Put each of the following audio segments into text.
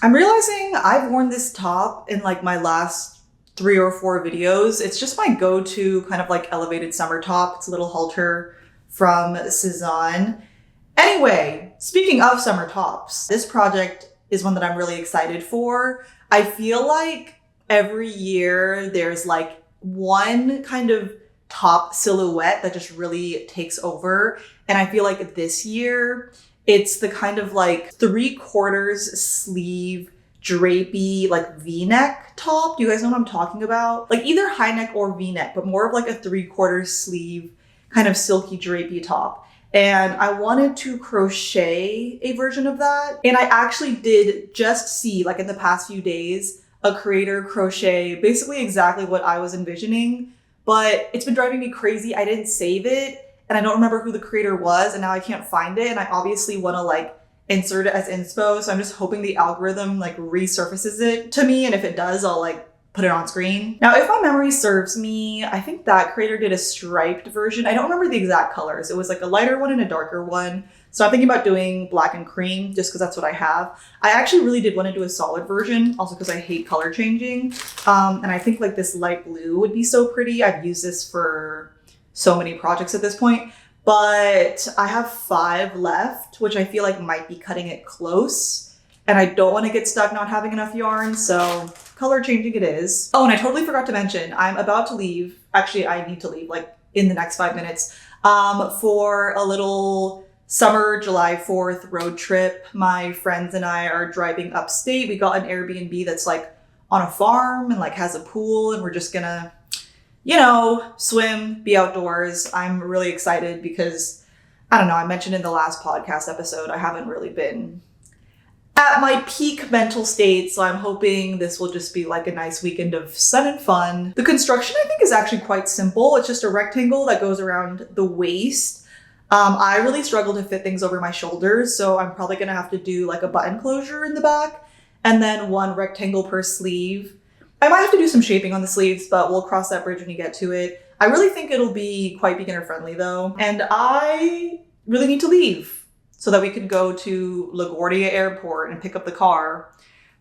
I'm realizing I've worn this top in like my last 3 or 4 videos. It's just my go-to kind of like elevated summer top. It's a little halter from Cezanne. Anyway, speaking of summer tops, this project is one that I'm really excited for. I feel like every year there's like one kind of top silhouette that just really takes over. And I feel like this year it's the kind of like 3/4 sleeve drapey like v-neck top. Do you guys know what I'm talking about? Like either high neck or v-neck, but more of like a 3/4 sleeve kind of silky drapey top. And I wanted to crochet a version of that. And I actually did just see, like in the past few days, a creator crochet basically exactly what I was envisioning, but it's been driving me crazy. I didn't save it and I don't remember who the creator was, and now I can't find it. And I obviously want to like insert it as inspo. So I'm just hoping the algorithm like resurfaces it to me. And if it does, I'll like put it on screen. Now, if my memory serves me, I think that creator did a striped version. I don't remember the exact colors. It was like a lighter one and a darker one. So I'm thinking about doing black and cream just because that's what I have. I actually really did want to do a solid version, also because I hate color changing. And I think like this light blue would be so pretty. I've used this for so many projects at this point, but I have 5 left, which I feel like might be cutting it close. And I don't want to get stuck not having enough yarn, so color changing it is. Oh, and I totally forgot to mention, I'm about to leave. Actually, I need to leave like in the next 5 minutes for a little summer July 4th road trip. My friends and I are driving upstate. We got an Airbnb that's like on a farm and like has a pool, and we're just gonna, you know, swim, be outdoors. I'm really excited because, I don't know, I mentioned in the last podcast episode, I haven't really been at my peak mental state, so I'm hoping this will just be like a nice weekend of sun and fun. The construction, I think, is actually quite simple. It's just a rectangle that goes around the waist. I really struggle to fit things over my shoulders, so I'm probably gonna have to do like a button closure in the back and then 1 rectangle per sleeve. I might have to do some shaping on the sleeves, but we'll cross that bridge when you get to it. I really think it'll be quite beginner friendly though. And I really need to leave so that we can go to LaGuardia Airport and pick up the car.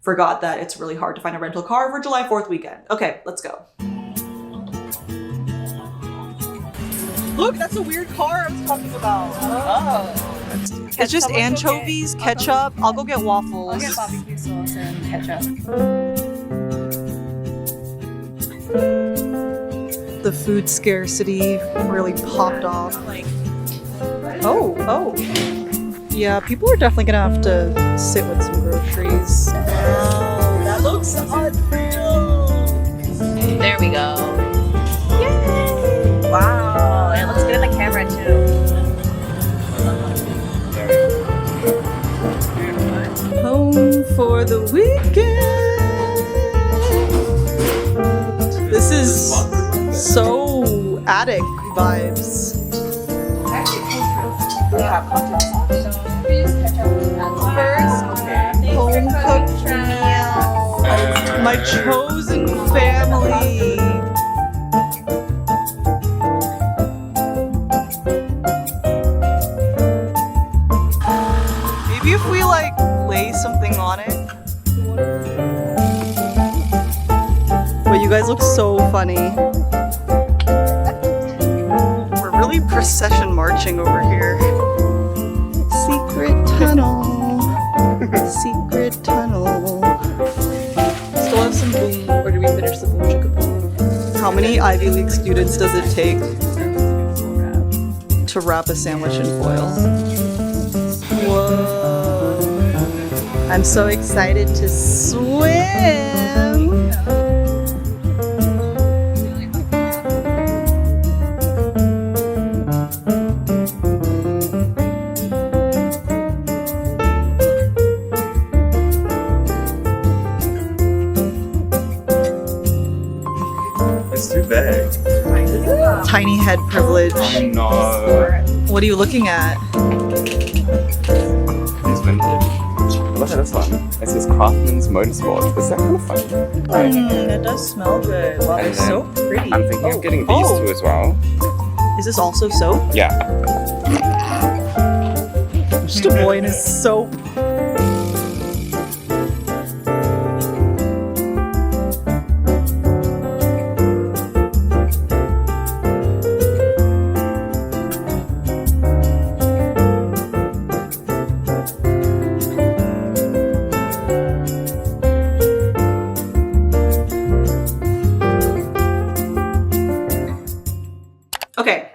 Forgot that it's really hard to find a rental car for July 4th weekend. Okay, let's go. Look, that's a weird car I was talking about. Oh. It's just anchovies, okay. Ketchup. I'll go get waffles. I'll get barbecue sauce and ketchup. The food scarcity really popped off. Oh. Yeah, people are definitely gonna have to sit with some groceries. Wow, that looks unreal. There we go. Yay! Wow, it looks good in the camera too. Home for the weekend. This is so attic vibes. Yeah, Home cooked meal. My chosen family. Maybe if we like lay something on it. But you guys look so funny. We're really procession marching over here. Secret tunnel. Secret tunnel. Still have some boom, or did we finish the boom chicka boom? How many Ivy League students does it take to wrap a sandwich in foil? Whoa. I'm so excited to swim. Tiny head privilege. Oh no. What are you looking at? It's vintage. Look at this one. It says Craftsman's Motorsports. Is that kind of fun? It does smell good. Wow, they're so pretty. I'm thinking of getting these two as well. Is this also soap? Yeah. Just a boy in his soap.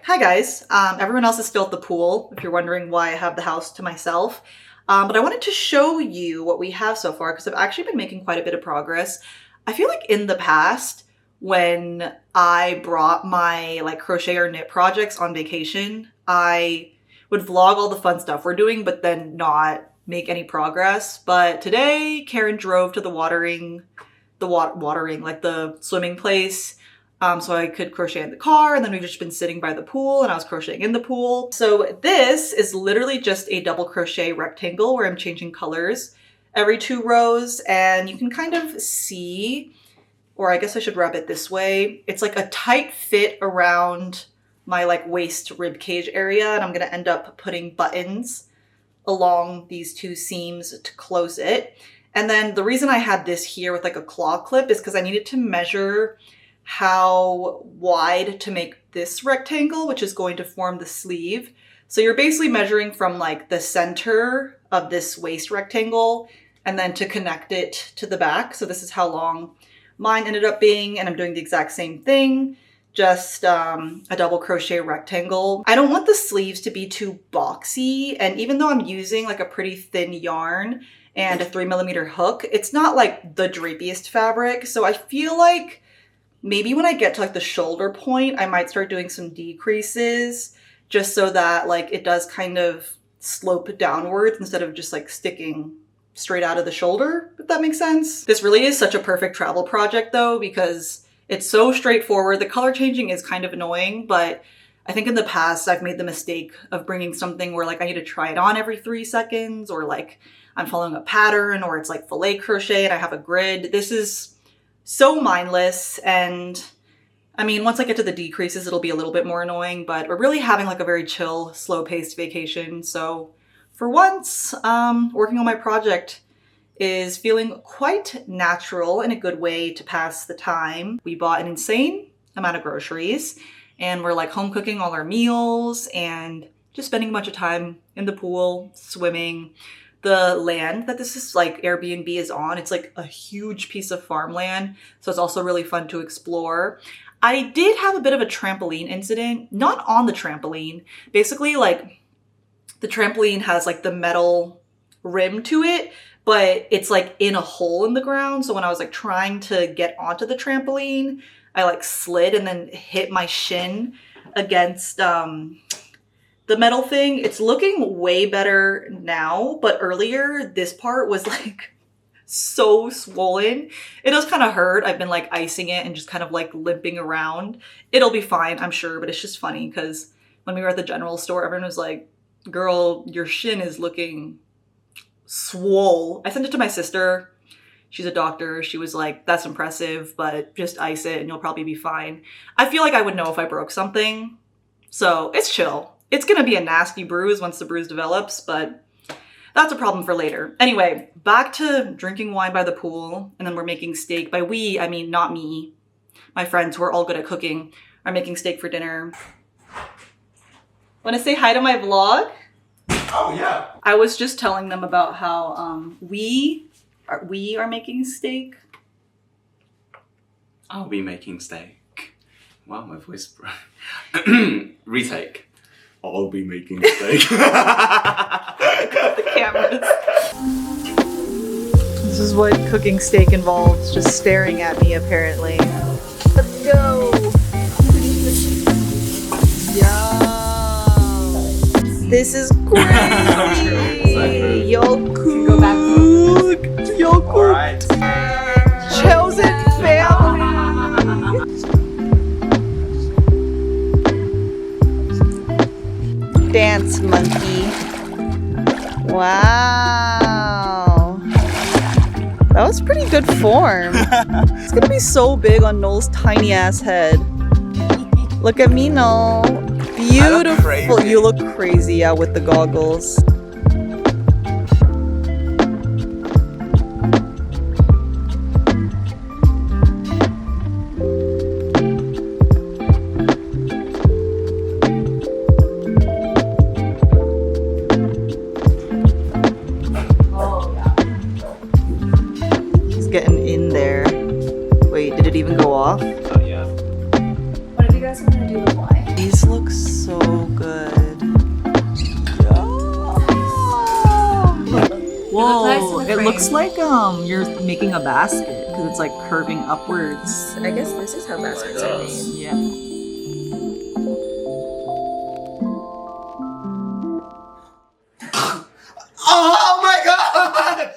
Hi guys, everyone else is still at the pool, if you're wondering why I have the house to myself. But I wanted to show you what we have so far because I've actually been making quite a bit of progress. I feel like in the past, when I brought my like crochet or knit projects on vacation, I would vlog all the fun stuff we're doing, but then not make any progress. But today, Karen drove to the like the swimming place, so I could crochet in the car, and then we've just been sitting by the pool and I was crocheting in the pool. So this is literally just a double crochet rectangle where I'm changing colors every 2 rows, and you can kind of see, or I guess I should wrap it this way. It's like a tight fit around my like waist rib cage area, and I'm gonna end up putting buttons along these 2 seams to close it. And then the reason I had this here with like a claw clip is because I needed to measure how wide to make this rectangle, which is going to form the sleeve. So you're basically measuring from like the center of this waist rectangle and then to connect it to the back. So this is how long mine ended up being, and I'm doing the exact same thing, just a double crochet rectangle. I don't want the sleeves to be too boxy, and even though I'm using like a pretty thin yarn and a 3mm hook, it's not like the drapiest fabric. So I feel like maybe when I get to like the shoulder point, I might start doing some decreases just so that like it does kind of slope downwards instead of just like sticking straight out of the shoulder, if that makes sense. This really is such a perfect travel project though, because it's so straightforward. The color changing is kind of annoying, but I think in the past I've made the mistake of bringing something where like I need to try it on every 3 seconds, or like I'm following a pattern, or it's like filet crochet and I have a grid. This is so mindless, and I mean, once I get to the decreases, it'll be a little bit more annoying, but we're really having like a very chill, slow-paced vacation. So for once, working on my project is feeling quite natural in a good way to pass the time. We bought an insane amount of groceries, and we're like home cooking all our meals and just spending a bunch of time in the pool, swimming. The land that this is like Airbnb is on, it's like a huge piece of farmland, so it's also really fun to explore. I did have a bit of a trampoline incident, not on the trampoline. Basically, like the trampoline has like the metal rim to it, but it's like in a hole in the ground. So when I was like trying to get onto the trampoline, I like slid and then hit my shin against the metal thing. It's looking way better now, but earlier this part was like so swollen. It does kind of hurt. I've been like icing it and just kind of like limping around. It'll be fine, I'm sure, but it's just funny because when we were at the general store, everyone was like, girl, your shin is looking swole. I sent it to my sister. She's a doctor. She was like, that's impressive, but just ice it and you'll probably be fine. I feel like I would know if I broke something. So it's chill. It's gonna be a nasty bruise once the bruise develops, but that's a problem for later. Anyway, back to drinking wine by the pool, and then we're making steak. By we, I mean not me. My friends who are all good at cooking are making steak for dinner. Wanna say hi to my vlog? Oh yeah. I was just telling them about how we are making steak. I'll be making steak. Wow, my voice broke. Retake. I'll be making steak. The cameras. This is what cooking steak involves, just staring at me apparently. Let's go! Yum! This is crazy! Yo cook! Yo cook! Alright. Chosen family! Dance monkey. Wow. That was pretty good form. It's gonna be so big on Noel's tiny ass head. Look at me, Noel. Beautiful. You look crazy, yeah, with the goggles. Getting in there. Wait, did it even go off? Oh yeah. What if you guys want to do the Y? These look so good. Whoa, it looks like you're making a basket because it's like curving upwards. I guess this is how baskets are made. Yeah. Oh my god!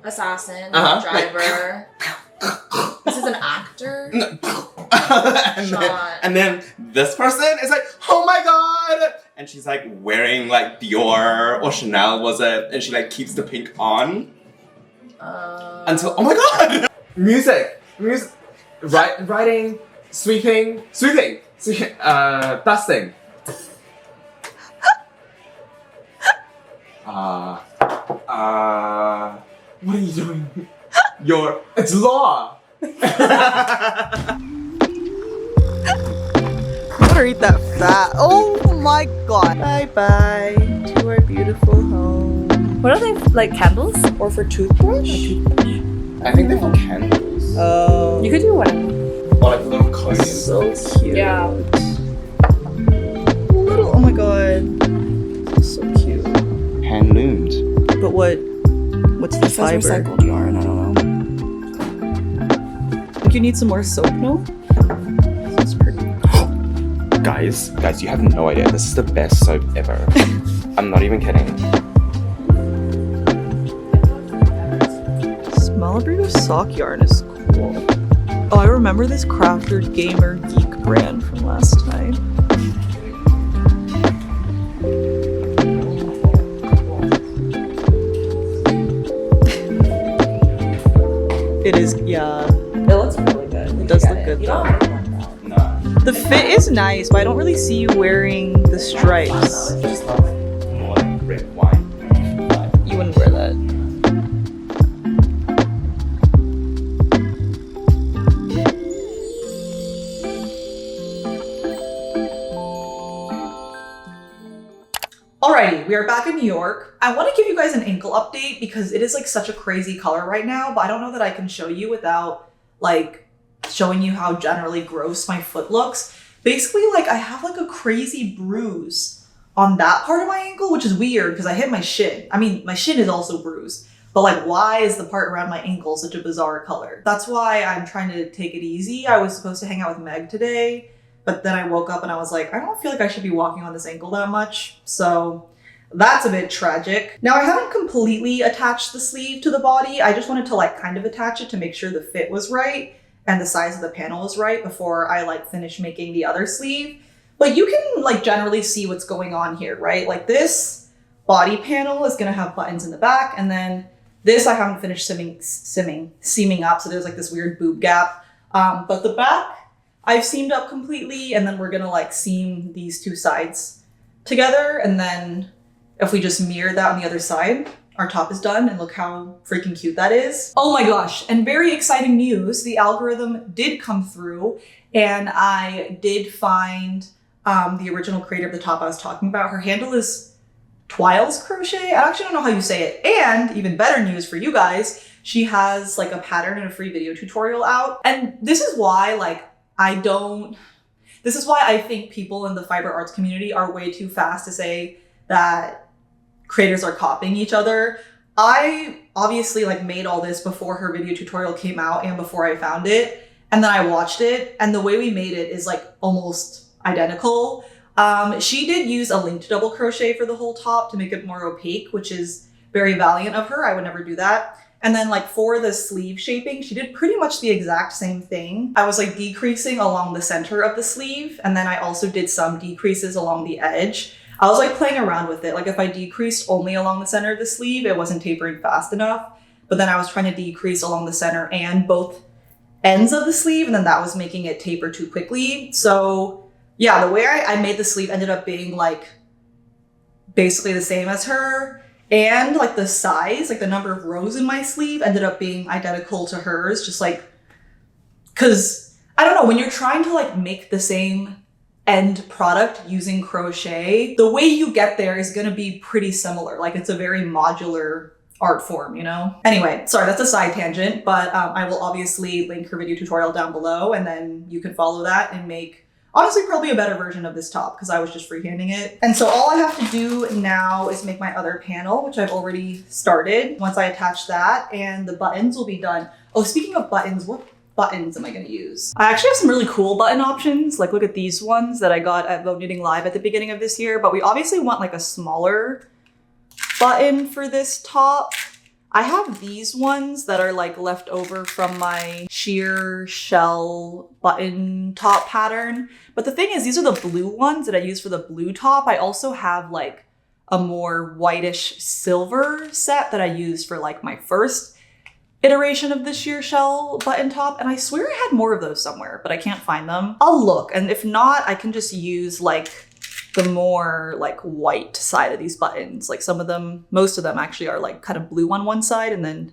Assassin, Uh-huh. driver. This is an actor. And then this person is like, oh my god! And she's like wearing like Dior or Chanel, was it? And she like keeps the pink on until, oh my god! Music, writing, sweeping, dusting. What are you doing? It's law! Better eat that fat. Oh my god. Bye bye to our beautiful home. What are they, like candles? Or for toothbrush? I think they're for candles. Oh. You could do whatever. Or like little coins. So cute. Yeah. Little, oh my god. So cute. Hand loomed. But what's the fiber? Recycled yarn, I don't know. Like you need some more soap, no? This is pretty. Guys, you have no idea. This is the best soap ever. I'm not even kidding. Malibu sock yarn is cool. Oh, I remember this Crafter Gamer Geek brand from last time. It is, yeah. It looks really good. It does look good You though. don't really want that. No. The fit is nice, but I don't really see you wearing the stripes. Just more like red wine. You wouldn't wear that. Alrighty, we are back in New York. I want to give you guys an ankle update because it is like such a crazy color right now, but I don't know that I can show you without like showing you how generally gross my foot looks. Basically, like I have like a crazy bruise on that part of my ankle, which is weird because I hit my shin. I mean, my shin is also bruised, but like why is the part around my ankle such a bizarre color? That's why I'm trying to take it easy. I was supposed to hang out with Meg today, but then I woke up and I was like, I don't feel like I should be walking on this ankle that much. So that's a bit tragic. Now I haven't completely attached the sleeve to the body. I just wanted to like kind of attach it to make sure the fit was right and the size of the panel was right before I like finish making the other sleeve. But you can like generally see what's going on here, right? Like this body panel is gonna have buttons in the back, and then this I haven't finished seaming up, so there's like this weird boob gap. But the back I've seamed up completely, and then we're gonna like seam these two sides together, and then if we just mirror that on the other side, our top is done, and look how freaking cute that is. Oh my gosh, and very exciting news, the algorithm did come through, and I did find the original creator of the top I was talking about. Her handle is Twiles Crochet. I actually don't know how you say it. And even better news for you guys, she has like a pattern and a free video tutorial out. And this is why like this is why I think people in the fiber arts community are way too fast to say that creators are copying each other. I obviously like made all this before her video tutorial came out and before I found it. And then I watched it, and the way we made it is like almost identical. She did use a linked double crochet for the whole top to make it more opaque, which is very valiant of her. I would never do that. And then like for the sleeve shaping, she did pretty much the exact same thing. I was like decreasing along the center of the sleeve, and then I also did some decreases along the edge. I was like playing around with it. Like if I decreased only along the center of the sleeve, it wasn't tapering fast enough. But then I was trying to decrease along the center and both ends of the sleeve, and then that was making it taper too quickly. So yeah, the way I made the sleeve ended up being like basically the same as her. And like the size, like the number of rows in my sleeve ended up being identical to hers, just like, cause I don't know, when you're trying to like make the same end product using crochet, the way you get there is gonna be pretty similar. Like it's a very modular art form, you know? Anyway, sorry, that's a side tangent, but I will obviously link her video tutorial down below, and then you can follow that and make Honestly, probably a better version of this top because I was just freehanding it. And so all I have to do now is make my other panel, which I've already started. Once I attach that, and the buttons will be done. Oh, speaking of buttons, what buttons am I gonna use? I actually have some really cool button options. Like look at these ones that I got at Vogue Knitting Live at the beginning of this year, but we obviously want like a smaller button for this top. I have these ones that are like left over from my sheer shell button top pattern. But the thing is, these are the blue ones that I use for the blue top. I also have like a more whitish silver set that I used for like my first iteration of the sheer shell button top. And I swear I had more of those somewhere, but I can't find them. I'll look. And if not, I can just use like the more like white side of these buttons. Like some of them, most of them actually are like kind of blue on one side and then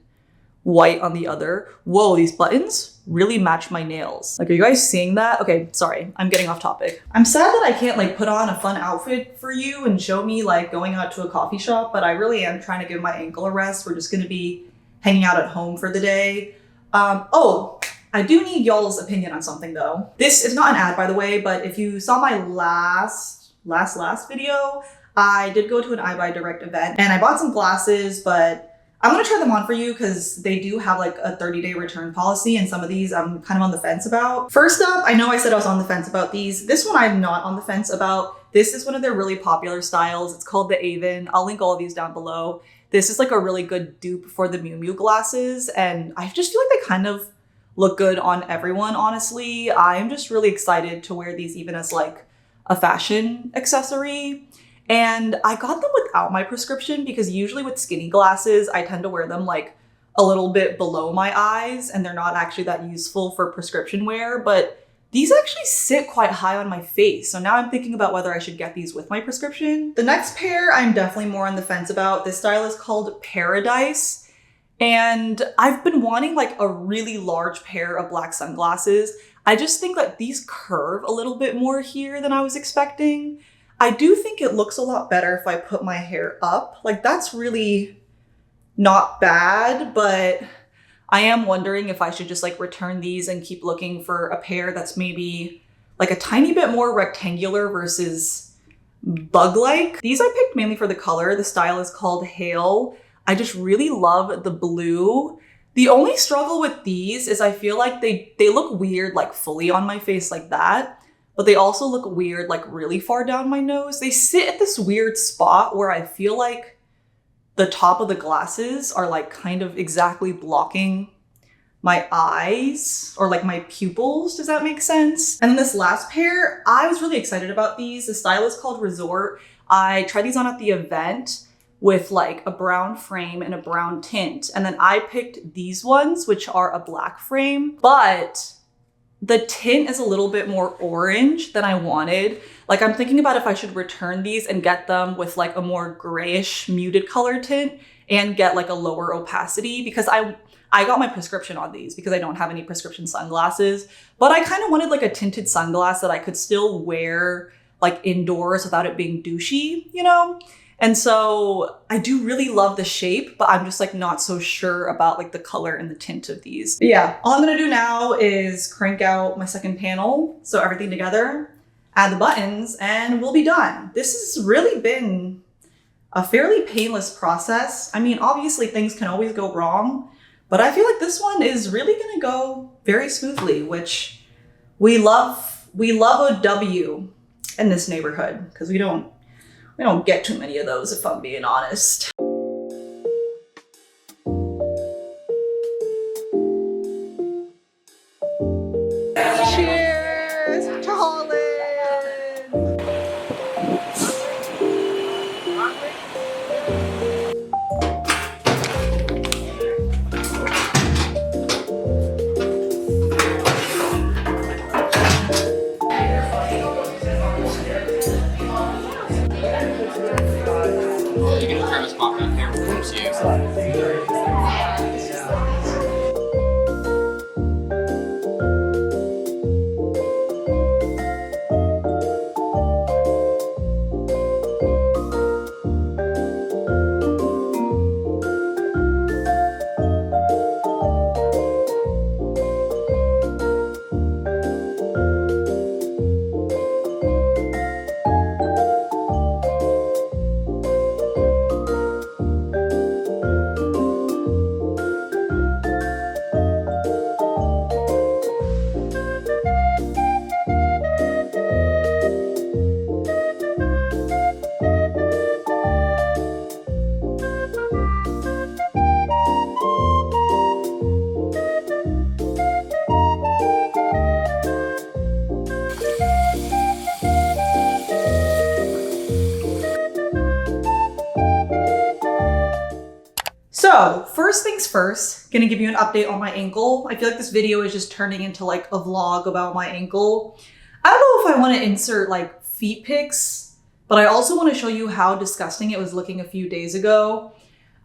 white on the other. Whoa, these buttons really match my nails. Like, are you guys seeing that? Okay, sorry, I'm getting off topic. I'm sad that I can't like put on a fun outfit for you and show me like going out to a coffee shop, but I really am trying to give my ankle a rest. We're just gonna be hanging out at home for the day. Oh, I do need y'all's opinion on something though. This is not an ad, by the way, but if you saw my last video, I did go to an iBuy Direct event and I bought some glasses, but I'm gonna try them on for you because they do have like a 30-day return policy, and some of these I'm kind of on the fence about. First up, I know I said I was on the fence about these. This one I'm not on the fence about. This is one of their really popular styles. It's called the Avon. I'll link all of these down below. This is like a really good dupe for the Miu Miu glasses, and I just feel like they kind of look good on everyone, honestly. I'm just really excited to wear these even as like a fashion accessory. And I got them without my prescription because usually with skinny glasses, I tend to wear them like a little bit below my eyes and they're not actually that useful for prescription wear, but these actually sit quite high on my face. So now I'm thinking about whether I should get these with my prescription. The next pair I'm definitely more on the fence about. This style is called Paradise. And I've been wanting like a really large pair of black sunglasses. I just think that these curve a little bit more here than I was expecting. I do think it looks a lot better if I put my hair up. Like that's really not bad, but I am wondering if I should just like return these and keep looking for a pair that's maybe like a tiny bit more rectangular versus bug-like. These I picked mainly for the color. The style is called Hail. I just really love the blue. The only struggle with these is I feel like they look weird like fully on my face like that, but they also look weird like really far down my nose. They sit at this weird spot where I feel like the top of the glasses are like kind of exactly blocking my eyes or like my pupils. Does that make sense? And then this last pair, I was really excited about these. The style is called Resort. I tried these on at the event with like a brown frame and a brown tint. And then I picked these ones, which are a black frame, but the tint is a little bit more orange than I wanted. Like I'm thinking about if I should return these and get them with like a more grayish muted color tint and get like a lower opacity, because I got my prescription on these because I don't have any prescription sunglasses, but I kind of wanted like a tinted sunglass that I could still wear like indoors without it being douchey, you know? And so I do really love the shape, but I'm just like not so sure about like the color and the tint of these. But yeah, all I'm gonna do now is crank out my second panel, sew everything together, add the buttons, and we'll be done. This has really been a fairly painless process. I mean, obviously things can always go wrong, but I feel like this one is really gonna go very smoothly, which we love a W in this neighborhood because we don't get too many of those, if I'm being honest. Cheers to Holland! You can turn this pocket. first things first, gonna give you an update on my ankle. I feel like this video is just turning into like a vlog about my ankle. I don't know if I want to insert like feet pics, but I also want to show you how disgusting it was looking a few days ago.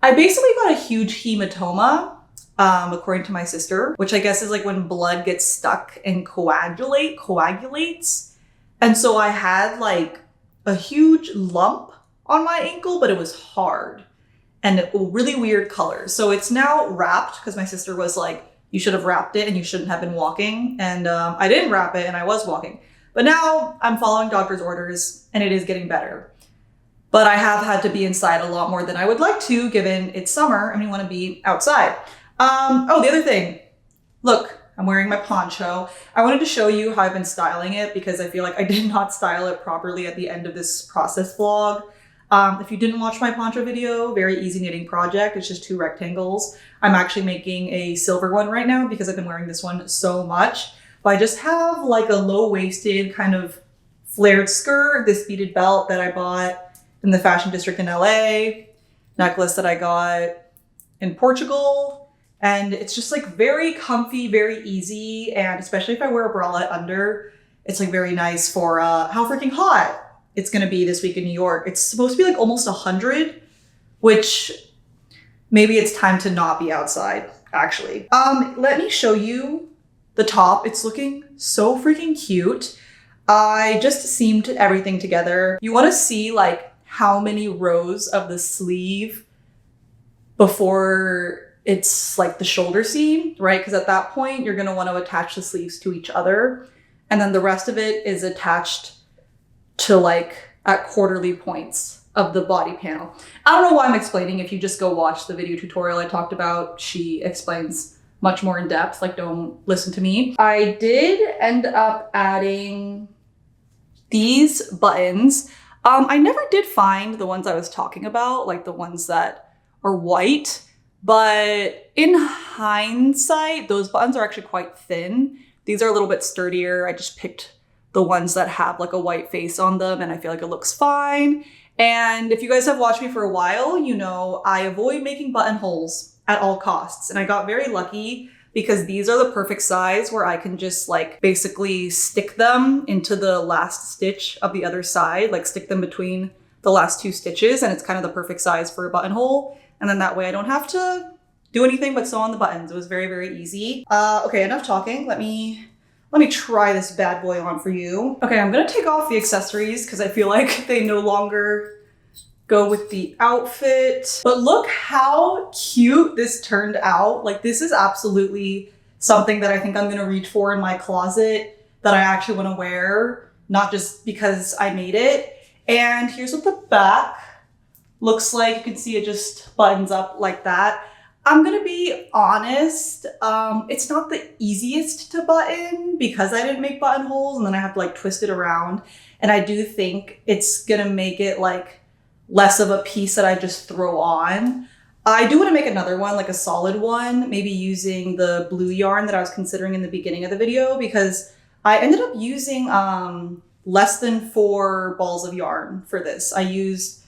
I basically got a huge hematoma, according to my sister, which I guess is like when blood gets stuck and coagulates. And so I had like a huge lump on my ankle, but it was hard and really weird colors. So it's now wrapped because my sister was like, you should have wrapped it and you shouldn't have been walking. And I didn't wrap it and I was walking. But now I'm following doctor's orders and it is getting better. But I have had to be inside a lot more than I would like to, given it's summer and we want to be outside. Oh, the other thing, look, I'm wearing my poncho. I wanted to show you how I've been styling it because I feel like I did not style it properly at the end of this process vlog. If you didn't watch my poncho video, very easy knitting project. It's just 2 rectangles. I'm actually making a silver one right now because I've been wearing this one so much. But I just have like a low-waisted kind of flared skirt, this beaded belt that I bought in the fashion district in LA, necklace that I got in Portugal. And it's just like very comfy, very easy. And especially if I wear a bralette under, it's like very nice for how freaking hot it's gonna be this week in New York. It's supposed to be like almost 100, which maybe it's time to not be outside, actually. Let me show you the top. It's looking so freaking cute. I just seamed everything together. You wanna see like how many rows of the sleeve before it's like the shoulder seam, right? Because at that point, you're gonna wanna attach the sleeves to each other. And then the rest of it is attached to like at quarterly points of the body panel. I don't know why I'm explaining. If you just go watch the video tutorial I talked about, she explains much more in depth, like don't listen to me. I did end up adding these buttons. I never did find the ones I was talking about, like the ones that are white, but in hindsight, those buttons are actually quite thin. These are a little bit sturdier. I just picked the ones that have like a white face on them and I feel like it looks fine. And if you guys have watched me for a while, you know I avoid making buttonholes at all costs. And I got very lucky because these are the perfect size where I can just like basically stick them into the last stitch of the other side, like stick them between the last 2 stitches, and it's kind of the perfect size for a buttonhole. And then that way I don't have to do anything but sew on the buttons. It was very, very easy. Okay, enough talking. Let me try this bad boy on for you. Okay, I'm gonna take off the accessories because I feel like they no longer go with the outfit. But look how cute this turned out. Like this is absolutely something that I think I'm gonna reach for in my closet that I actually wanna wear, not just because I made it. And here's what the back looks like. You can see it just buttons up like that. I'm gonna be honest, it's not the easiest to button because I didn't make buttonholes and then I have to like twist it around. And I do think it's gonna make it like less of a piece that I just throw on. I do wanna make another one, like a solid one, maybe using the blue yarn that I was considering in the beginning of the video because I ended up using less than 4 balls of yarn for this. I used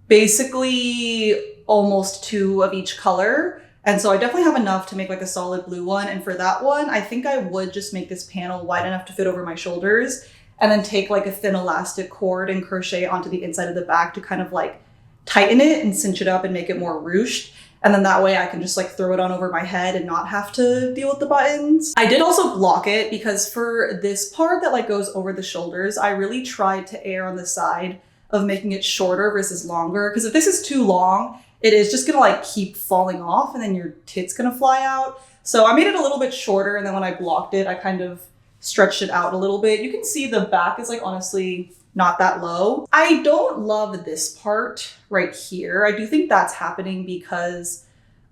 basically almost 2 of each color. And so I definitely have enough to make like a solid blue one. And for that one, I think I would just make this panel wide enough to fit over my shoulders and then take like a thin elastic cord and crochet onto the inside of the back to kind of like tighten it and cinch it up and make it more ruched. And then that way I can just like throw it on over my head and not have to deal with the buttons. I did also block it because for this part that like goes over the shoulders, I really tried to err on the side of making it shorter versus longer. Because if this is too long, it is just gonna like keep falling off and then your tit's gonna fly out. So I made it a little bit shorter and then when I blocked it, I kind of stretched it out a little bit. You can see the back is like honestly not that low. I don't love this part right here. I do think that's happening because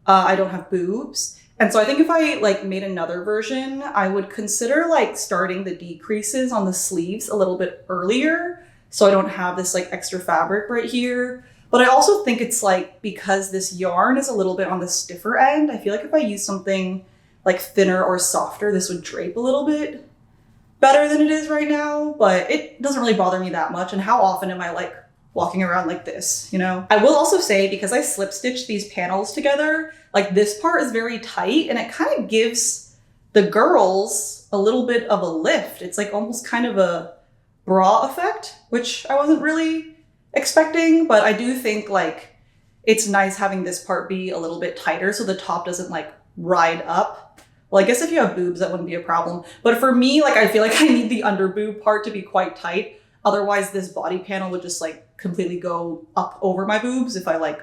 I don't have boobs. And so I think if I like made another version, I would consider like starting the decreases on the sleeves a little bit earlier so I don't have this like extra fabric right here. But I also think it's like, because this yarn is a little bit on the stiffer end, I feel like if I use something like thinner or softer, this would drape a little bit better than it is right now, but it doesn't really bother me that much. And how often am I like walking around like this, you know? I will also say, because I slip stitched these panels together, like this part is very tight and it kind of gives the girls a little bit of a lift. It's like almost kind of a bra effect, which I wasn't really expecting, but I do think like it's nice having this part be a little bit tighter so the top doesn't like ride up. Well, I guess if you have boobs, that wouldn't be a problem. But for me, like I feel like I need the under boob part to be quite tight. Otherwise, this body panel would just like completely go up over my boobs if I like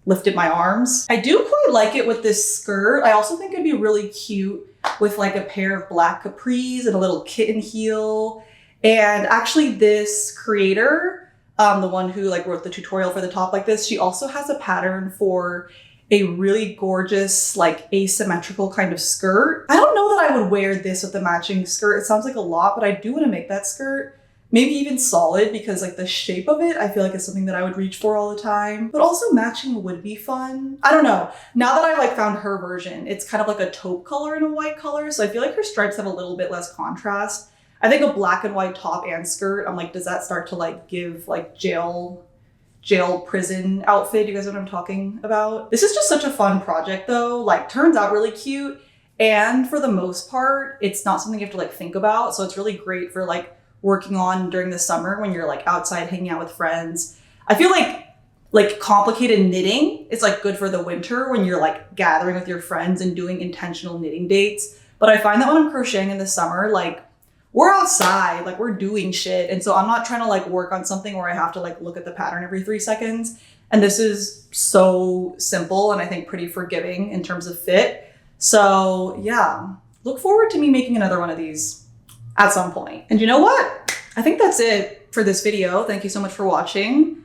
lifted my arms. I do quite like it with this skirt. I also think it'd be really cute with like a pair of black capris and a little kitten heel. And actually this creator, the one who like wrote the tutorial for the top like this, she also has a pattern for a really gorgeous, like asymmetrical kind of skirt. I don't know that I would wear this with the matching skirt. It sounds like a lot, but I do want to make that skirt maybe even solid because like the shape of it, I feel like it's something that I would reach for all the time, but also matching would be fun. I don't know. Now that I like found her version, it's kind of like a taupe color and a white color. So I feel like her stripes have a little bit less contrast. I think a black and white top and skirt, I'm like, does that start to like give like jail prison outfit? You guys know what I'm talking about? This is just such a fun project though. Like turns out really cute. And for the most part, it's not something you have to like think about. So it's really great for like working on during the summer when you're like outside hanging out with friends. I feel like complicated knitting is like good for the winter when you're like gathering with your friends and doing intentional knitting dates. But I find that when I'm crocheting in the summer, like we're outside, like we're doing shit. And so I'm not trying to like work on something where I have to like look at the pattern every 3 seconds. And this is so simple and I think pretty forgiving in terms of fit. So yeah, look forward to me making another one of these at some point. And you know what? I think that's it for this video. Thank you so much for watching.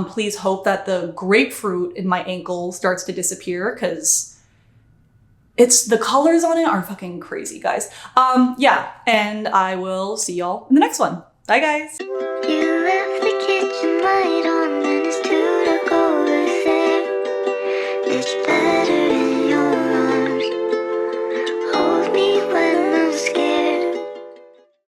Please hope that the grapefruit in my ankle starts to disappear because the colors on it are fucking crazy, guys. Yeah, and I will see y'all in the next one. Bye, guys. You left the kitchen light on.